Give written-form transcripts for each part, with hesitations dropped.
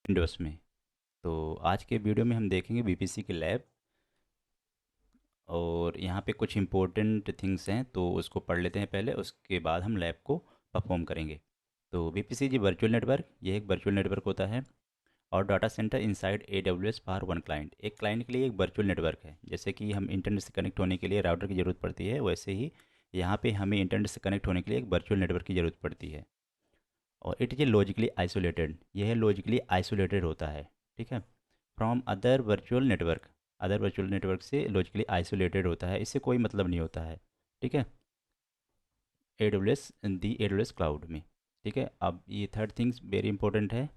Windows में। तो आज के वीडियो में हम देखेंगे बीपीसी की लैब, और यहाँ पे कुछ इम्पोर्टेंट थिंग्स हैं तो उसको पढ़ लेते हैं पहले, उसके बाद हम लैब को परफॉर्म करेंगे। तो बीपीसी जी वर्चुअल नेटवर्क, ये एक वर्चुअल नेटवर्क होता है। और data centre inside AWS for one client, एक क्लाइंट के लिए एक वर्चुअल नेटवर्क है। जैसे कि हम इंटरनेट से कनेक्ट होने के लिए राउटर की ज़रूरत पड़ती है, वैसे ही यहाँ पे हमें इंटरनेट से कनेक्ट होने के लिए एक वर्चुअल नेटवर्क की ज़रूरत पड़ती है। और इट इज़ लॉजिकली आइसोलेटेड, यह लॉजिकली आइसोलेटेड होता है। ठीक है, फ्रॉम अदर वर्चुअल नेटवर्क से लॉजिकली आइसोलेटेड होता है, इससे कोई मतलब नहीं होता है। ठीक है, AWS क्लाउड में। ठीक है, अब ये थर्ड थिंग्स वेरी इंपॉर्टेंट है।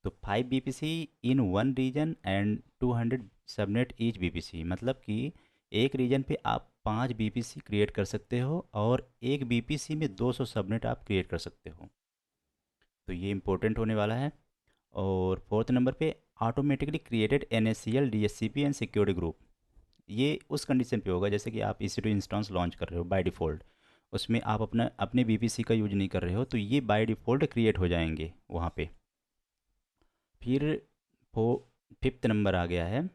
तो 5 BPC in one region and 200 subnet each BPC, मतलब कि एक रीजन पे आप 5 BPC क्रिएट कर सकते हो, और एक BPC में 200 सबनेट आप क्रिएट कर सकते हो। तो ये इंपॉर्टेंट होने वाला है। और फोर्थ नंबर पे, automatically created NACL DHCP and security group, ये उस कंडीशन पे होगा जैसे कि आप EC2 इंस्टेंस लॉन्च कर रहे हो बाय डिफ़ॉल्ट, उसमें आप अपना अपने BPC का यूज नहीं कर रहे हो, तो ये बाय डिफ़ॉल्ट क्रिएट हो जाएंगे वहाँ पे। फिर फो फिफ्थ नंबर आ गया है,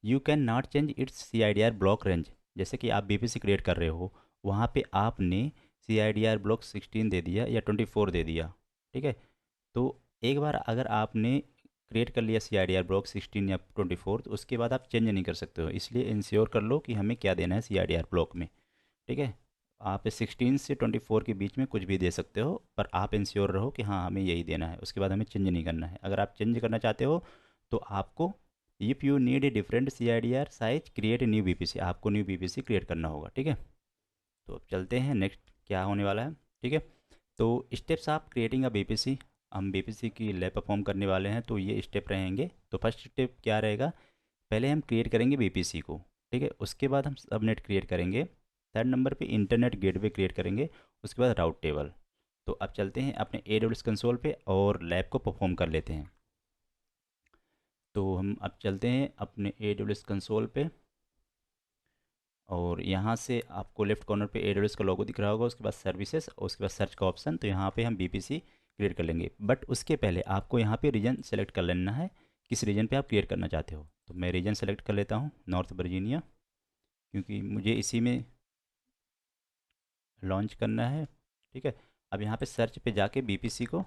you can not change it's CIDR block range. जैसे कि आप BPC क्रिएट कर रहे हो, वहाँ पे आपने CIDR ब्लॉक 16 दे दिया या 24 दे दिया। ठीक है, तो एक बार अगर आपने क्रिएट कर लिया CIDR ब्लॉक 16 या 24, तो उसके बाद आप चेंज नहीं कर सकते हो। इसलिए इंश्योर कर लो कि हमें क्या देना है CIDR ब्लॉक में। ठीक है, आप 16 से 24 के बीच में कुछ भी दे सकते हो, पर आप इंश्योर रहो कि हाँ हमें यही देना है, उसके बाद हमें चेंज नहीं करना है। अगर आप चेंज करना चाहते हो तो आपको, if you need a different CIDR size create a new BPC, आपको न्यू BPC क्रिएट करना होगा। ठीक है, तो अब चलते हैं नेक्स्ट क्या होने वाला है। ठीक है, तो steps of creating a BPC, हम BPC की लैब परफॉर्म करने वाले हैं, तो ये स्टेप रहेंगे। तो फर्स्ट स्टेप क्या रहेगा, पहले हम क्रिएट करेंगे BPC को। ठीक है, उसके बाद हम सबनेट क्रिएट करेंगे। थर्ड नंबर पे इंटरनेट गेटवे क्रिएट करेंगे, उसके बाद राउट टेबल। तो अब चलते हैं अपने AWS कंसोल पे और लैब को परफॉर्म कर लेते हैं। तो हम अब चलते हैं अपने AWS कंसोल पे, और यहाँ से आपको लेफ्ट कॉर्नर पे AWS का लोगो दिख रहा होगा, उसके बाद सर्विसेज और उसके बाद सर्च का ऑप्शन। तो यहाँ पे हम BPC क्रिएट कर लेंगे, बट उसके पहले आपको यहाँ पे रीजन सेलेक्ट कर लेना है, किस रीजन पे आप क्रिएट करना चाहते हो। तो मैं रीजन सेलेक्ट कर लेता हूँ नॉर्थ वर्जीनिया, क्योंकि मुझे इसी में लॉन्च करना है। ठीक है, अब यहाँ पे सर्च पे जाके BPC को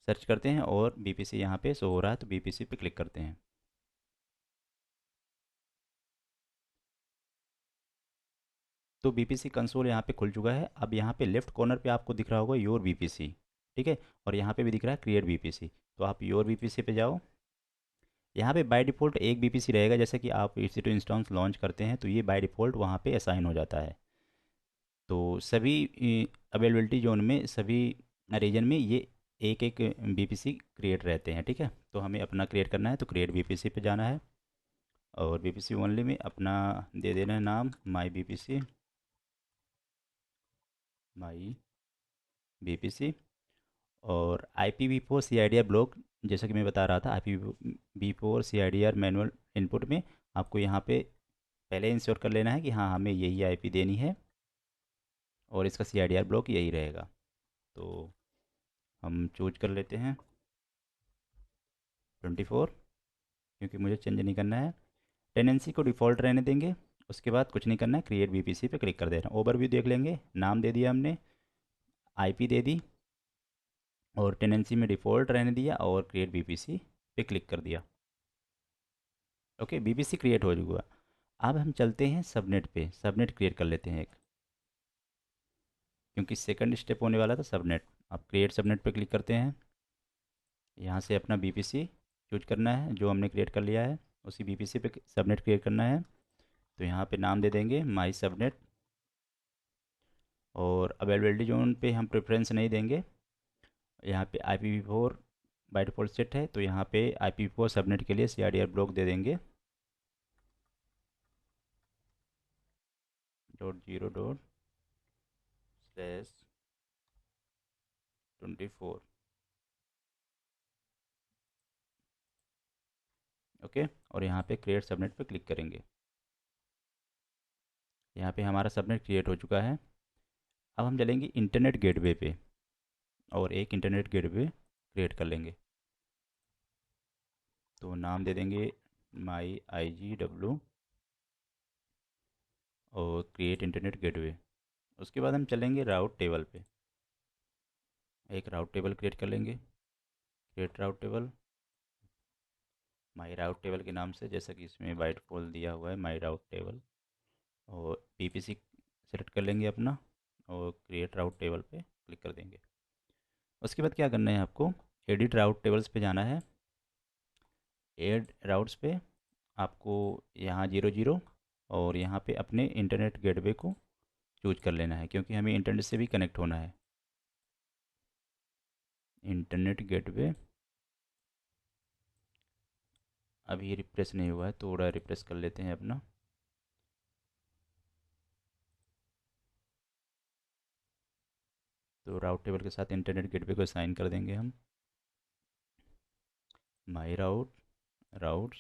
सर्च करते हैं, और BPC यहाँ पे शो हो रहा है, तो BPC पे क्लिक करते हैं। तो BPC कंसोल यहाँ पे खुल चुका है। अब यहाँ पे लेफ्ट कॉर्नर पे आपको दिख रहा होगा योर BPC। ठीक है, और यहाँ पे भी दिख रहा है क्रिएट BPC। तो आप योर BPC पे जाओ। यहाँ पे बाय डिफ़ॉल्ट एक BPC रहेगा, जैसे कि आप EC2 इंस्टेंस लॉन्च करते हैं तो ये बाय डिफ़ॉल्ट वहाँ पे असाइन हो जाता है। तो सभी अवेलेबिलिटी जोन में, सभी रीजन में ये एक एक BPC क्रिएट रहते हैं। ठीक है, तो हमें अपना क्रिएट करना है, तो क्रिएट BPC पे जाना है, और BPC ओनली में अपना दे देना है नाम माई BPC। और IPv4 CIDR ब्लॉक, जैसा कि मैं बता रहा था, IPv4 CIDR मैनुअल इनपुट में आपको यहाँ पे पहले इंश्योर कर लेना है कि हाँ हमें यही IP देनी है, और इसका CIDR ब्लॉक यही रहेगा। तो हम चूज कर लेते हैं 24, क्योंकि मुझे चेंज नहीं करना है। टेनेंसी को डिफ़ॉल्ट रहने देंगे, उसके बाद कुछ नहीं करना है, क्रिएट BPC पे क्लिक कर देना। ओवरव्यू देख लेंगे, नाम दे दिया हमने, IP दे दी, और टेनेंसी में डिफ़ॉल्ट रहने दिया, और क्रिएट BPC पे क्लिक कर दिया। ओके, BPC क्रिएट हो चुका। अब हम चलते हैं सबनेट पे, सबनेट क्रिएट कर लेते हैं एक, क्योंकि सेकंड स्टेप होने वाला था सबनेट। अब क्रिएट सबनेट पे क्लिक करते हैं। यहाँ से अपना BPC चूज करना है जो हमने क्रिएट कर लिया है, उसी BPC पे सबनेट क्रिएट करना है। तो यहाँ पे नाम दे देंगे माई सबनेट, और अवेलेबिलिटी जोन पे हम प्रेफरेंस नहीं देंगे। यहाँ पे IPv4 बाई डिफ़ॉल्ट सेट है, तो यहाँ पे IPv4 सबनेट के लिए CIDR ब्लॉक दे देंगे .0./24। ओके, और यहाँ पे क्रिएट सबनेट पे क्लिक करेंगे। यहाँ पे हमारा सबनेट क्रिएट हो चुका है। अब हम चलेंगे इंटरनेट गेटवे पे, और एक इंटरनेट गेटवे क्रिएट कर लेंगे। तो नाम दे देंगे माई IGW और क्रिएट इंटरनेट गेटवे। उसके बाद हम चलेंगे राउट टेबल पे, एक राउट टेबल क्रिएट कर लेंगे। क्रिएट राउट टेबल, माई राउट टेबल के नाम से, जैसा कि इसमें बाय डिफ़ॉल्ट दिया हुआ है माई राउट टेबल। और PPC सेलेक्ट कर लेंगे अपना और क्रिएट राउट टेबल पे क्लिक कर देंगे। उसके बाद क्या करना है आपको, एडिट राउट टेबल्स पे जाना है। एड राउट्स पे आपको यहाँ 00 और यहाँ पे अपने इंटरनेट गेटवे को चूज कर लेना है, क्योंकि हमें इंटरनेट से भी कनेक्ट होना है। इंटरनेट गेटवे अभी रिफ्रेश नहीं हुआ है, थोड़ा रिफ्रेश कर लेते हैं अपना। तो राउट टेबल के साथ इंटरनेट गेटवे को साइन कर देंगे हम। माई राउट, राउट्स,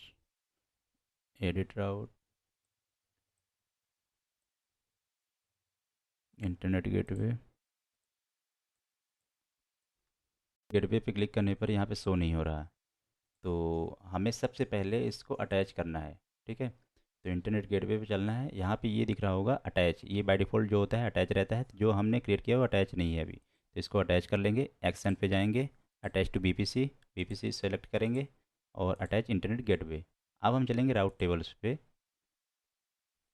एडिट राउट, इंटरनेट गेटवे। गेटवे पे क्लिक करने पर यहाँ पे शो नहीं हो रहा है, तो हमें सबसे पहले इसको अटैच करना है। ठीक है, तो इंटरनेट गेटवे पे चलना है। यहाँ पे ये दिख रहा होगा अटैच, ये बाय डिफ़ॉल्ट जो होता है अटैच रहता है, तो जो हमने क्रिएट किया वो अटैच नहीं है अभी, तो इसको अटैच कर लेंगे। एक्शन पे जाएंगे, attach to BPC, BPC select करेंगे और अटैच इंटरनेट गेटवे। अब हम चलेंगे राउट टेबल्स पे।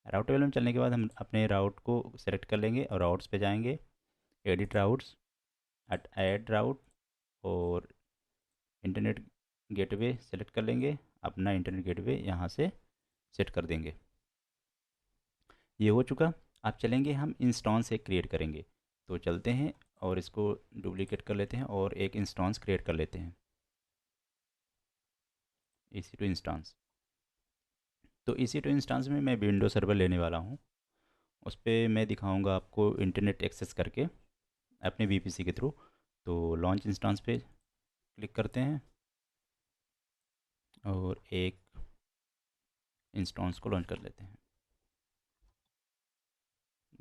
राउट टेबल में चलने के बाद हम अपने राउट को सेलेक्ट कर लेंगे और राउट्स पे जाएंगे, एडिट राउट्स, ऐड राउट और इंटरनेट गेटवे सेलेक्ट कर लेंगे। अपना इंटरनेट गेटवे यहाँ से सेट कर देंगे। ये हो चुका। अब चलेंगे हम इंस्टॉन्स एक क्रिएट करेंगे, तो चलते हैं और इसको डुप्लीकेट कर लेते हैं और एक इंस्टॉन्स क्रिएट कर लेते हैं, EC2 इंस्टॉन्स। तो EC2 इंस्टॉन्स में मैं विंडो सर्वर लेने वाला हूँ। उस पर मैं दिखाऊंगा आपको इंटरनेट एक्सेस करके अपने VPC के थ्रू। तो लॉन्च इंस्टॉन्स पे क्लिक करते हैं और एक इंस्टॉन्स को लॉन्च कर लेते हैं,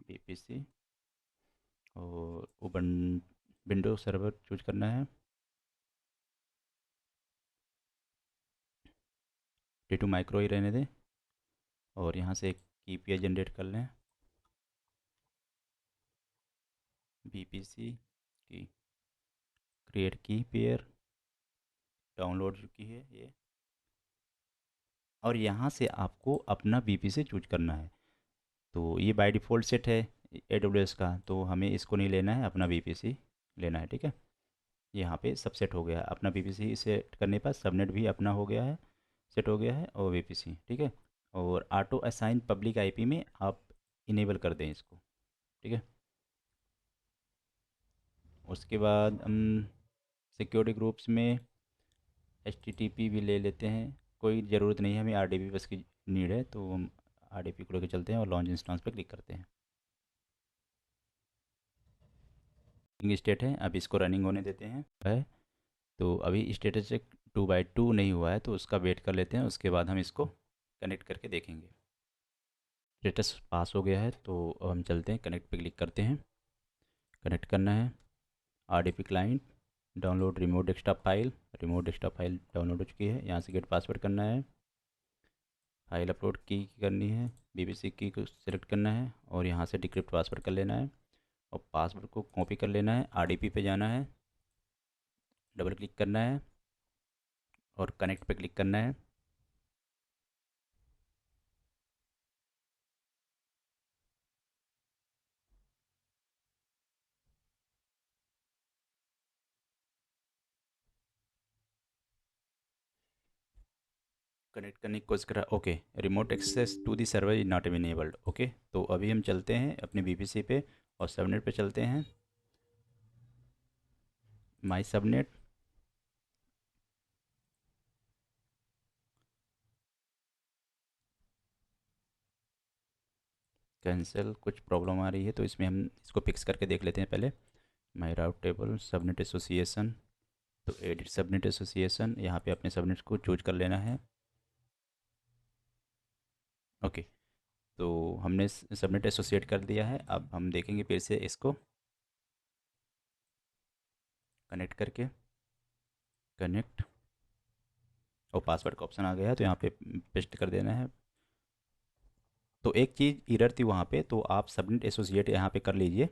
VPC। और ओपन विंडो सर्वर चूज करना है, T2 माइक्रो ही रहने दें और यहाँ से एक की पेयर जनरेट कर लें, VPC की क्रिएट की पेयर डाउनलोड चुकी है ये। और यहाँ से आपको अपना VPC चूज करना है। तो ये बाय डिफ़ॉल्ट सेट है AWS का, तो हमें इसको नहीं लेना है, अपना VPC लेना है। ठीक है, यहाँ पे सब सेट हो गया है। अपना VPC सेट करने पर सबनेट भी अपना हो गया है, सेट हो गया है और VPC। ठीक है, और ऑटो असाइन पब्लिक IP में आप इनेबल कर दें इसको। ठीक है, उसके बाद हम सिक्योरिटी ग्रुप्स में HTTP भी ले लेते हैं, कोई ज़रूरत नहीं है, हमें RDP बस की नीड है, तो हम RDP को लेकर चलते हैं और लॉन्च इंस्टेंस पे क्लिक करते हैं। रनिंग स्टेट है, अब इसको रनिंग होने देते हैं। है, तो अभी स्टेटस चेक 2x2 नहीं हुआ है, तो उसका वेट कर लेते हैं, उसके बाद हम इसको कनेक्ट करके देखेंगे। स्टेटस पास हो गया है, तो अब हम चलते हैं कनेक्ट पे क्लिक करते हैं। कनेक्ट करना है, RDP client, download remote desktop file download हो चुकी है। यहाँ से गेट पासवर्ड करना है, फाइल अपलोड की करनी है, BBC की को सिलेक्ट करना है और यहाँ से डिक्रिप्ट पासवर्ड कर लेना है और पासवर्ड को कॉपी कर लेना है। RDP पे जाना है, डबल क्लिक करना है और कनेक्ट पे क्लिक करना है। कनेक्ट करने की कोशिश करा, okay, remote access to the server is not enabled. Okay, तो अभी हम चलते हैं अपने BBC पे और सबनेट पे चलते हैं। माई सबनेट, कैंसिल, कुछ प्रॉब्लम आ रही है, तो इसमें हम इसको फिक्स करके देख लेते हैं पहले। माई राउट टेबल सबनेट एसोसिएशन, तो एडिट सबनेट एसोसिएशन, यहाँ पे अपने सबनेट को चूज कर लेना है। ओके, तो हमने सबनेट एसोसिएट कर दिया है। अब हम देखेंगे फिर से इसको कनेक्ट करके, कनेक्ट और पासवर्ड का ऑप्शन आ गया है तो यहाँ पे पेस्ट कर देना है। तो एक चीज़ एरर थी वहाँ पे, तो आप सबनेट एसोसिएट यहाँ पे कर लीजिए।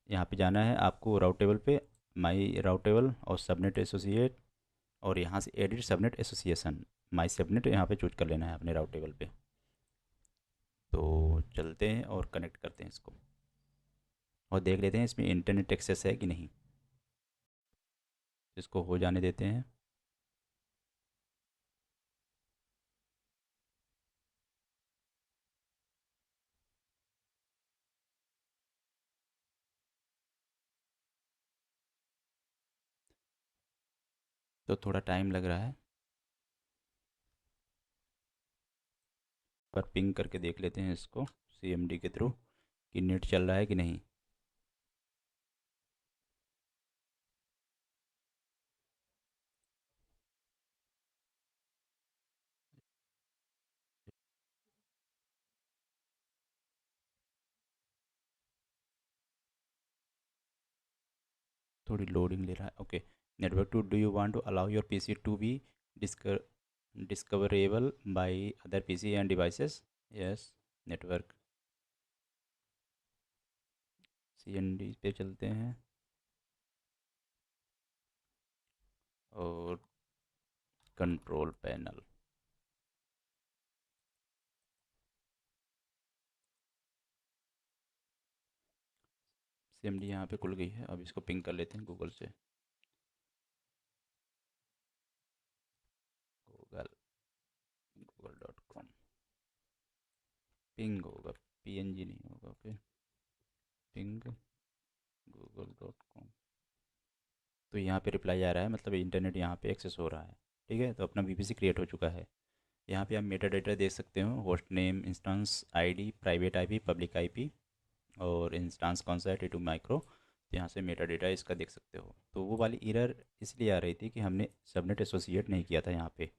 यहाँ पे जाना है आपको राउट टेबल पे, माई राउट टेबल और सबनेट एसोसिएट, और यहाँ से एडिट सबनेट एसोसिएशन, माई सबनेट यहाँ पे चूज कर लेना है अपने राउट टेबल पे। तो चलते हैं और कनेक्ट करते हैं इसको, और देख लेते हैं इसमें इंटरनेट एक्सेस है कि नहीं। इसको हो जाने देते हैं। तो थोड़ा टाइम लग रहा है, पर पिंग करके देख लेते हैं इसको सीएमडी के थ्रू कि नेट चल रहा है कि नहीं। थोड़ी लोडिंग ले रहा है। Okay, network two, do you want to allow your PC to be discoverable by other PC and devices. Yes, network, CND पे चलते हैं और कंट्रोल पैनल। सीएमडी यहाँ पे खुल गई है, अब इसको पिंग कर लेते हैं गूगल से। गूगल, google.com, पिंग होगा, पीएनजी नहीं होगा। Okay, ping google.com। तो यहाँ पे रिप्लाई आ रहा है, मतलब इंटरनेट यहाँ पे एक्सेस हो रहा है। ठीक है, तो अपना वीपीसी क्रिएट हो चुका है। यहाँ पे आप मेटा डेटा देख सकते हो, host name, instance ID, private IP, public IP, और इंस्टेंस कौन सा है, टी टू माइक्रो। तो यहाँ से मेटा डेटा इसका देख सकते हो। तो वो वाली एरर इसलिए आ रही थी कि हमने सबनेट एसोसिएट नहीं किया था यहाँ पे।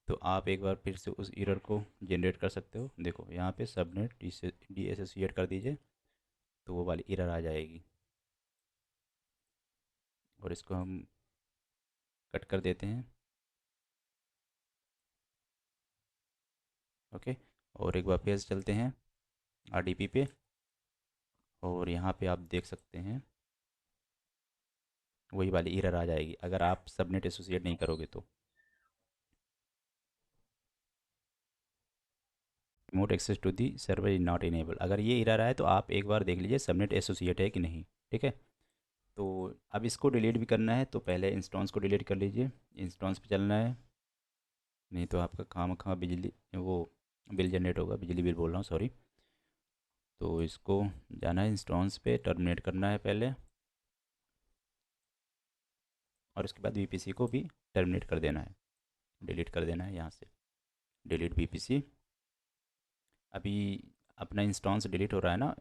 तो आप एक बार फिर से उस एरर को जनरेट कर सकते हो। देखो यहाँ पे सबनेट डी एसोसिएट कर दीजिए, तो वो वाली एरर आ जाएगी। और इसको हम कट कर देते हैं। ओके, और एक बार फिर से चलते हैं आरडीपी पे, और यहाँ पे आप देख सकते हैं वही वाली एरर आ जाएगी अगर आप सबनेट एसोसिएट नहीं करोगे तो। Remote access to the server is not enable, अगर ये एरर आए तो आप एक बार देख लीजिए सबनेट एसोसिएट है कि नहीं। ठीक है, तो अब इसको डिलीट भी करना है, तो पहले इंस्टॉन्स को डिलीट कर लीजिए। इंस्टॉन्स पे चलना है, नहीं तो आपका खाम खा बिजली वो बिल जनरेट होगा, बिजली बिल बोल रहा हूँ, सॉरी। तो इसको जाना है इंस्टॉन्स पे, टर्मिनेट करना है पहले, और उसके बाद वीपीसी को भी टर्मिनेट कर देना है, डिलीट कर देना है यहाँ से, डिलीट वीपीसी। अभी अपना इंस्टॉन्स डिलीट हो रहा है ना,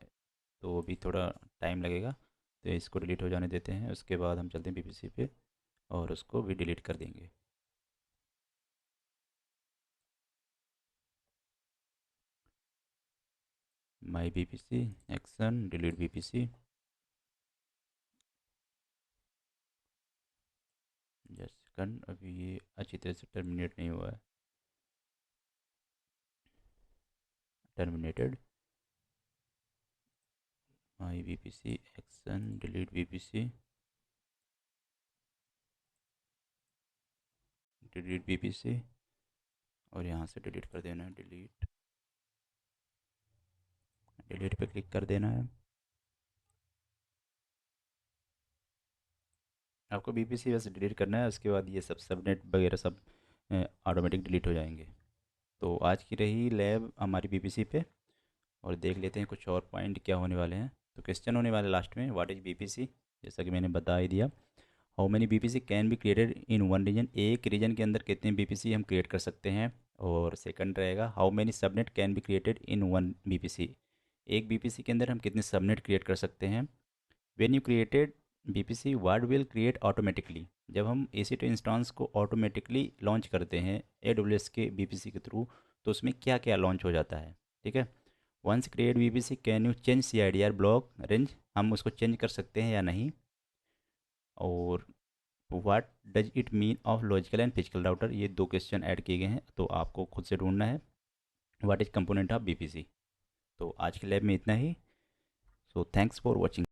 तो अभी थोड़ा टाइम लगेगा, तो इसको डिलीट हो जाने देते हैं। उसके बाद हम चलते हैं वीपीसी पे और उसको भी डिलीट कर देंगे। My VPC action, delete VPC. Just second, अभी ये अच्छी तरह से टर्मिनेट नहीं हुआ है। Terminated, my VPC action, delete VPC, delete VPC, और यहाँ से डिलीट कर देना है, डिलीट, डिलीट पे क्लिक कर देना है। आपको बीपीसी बस डिलीट करना है, उसके बाद ये सब सबनेट वगैरह सब ऑटोमेटिक डिलीट हो जाएंगे। तो आज की रही लैब हमारी बीपीसी पे, और देख लेते हैं कुछ और पॉइंट क्या होने वाले हैं। तो क्वेश्चन होने वाले लास्ट में, व्हाट इज़ बीपीसी, जैसा कि मैंने बता ही दिया। How many BPC can be created in one region, एक रीजन के अंदर कितने बीपीसी हम क्रिएट कर सकते हैं। और सेकंड रहेगा, how many subnet can be created in one BPC, एक बीपीसी के अंदर हम कितने सबनेट क्रिएट कर सकते हैं। When you created BPC what will create automatically, जब हम EC2 इंस्टेंस को ऑटोमेटिकली लॉन्च करते हैं AWS के बीपीसी के थ्रू, तो उसमें क्या क्या लॉन्च हो जाता है। ठीक है, once create BPC can you change CIDR block range, हम उसको चेंज कर सकते हैं या नहीं। और what does it mean of logical and physical router, ये दो क्वेश्चन ऐड किए गए हैं, तो आपको खुद से ढूंढना है what is component of BPC. तो आज के लैब में इतना ही। So thanks for watching.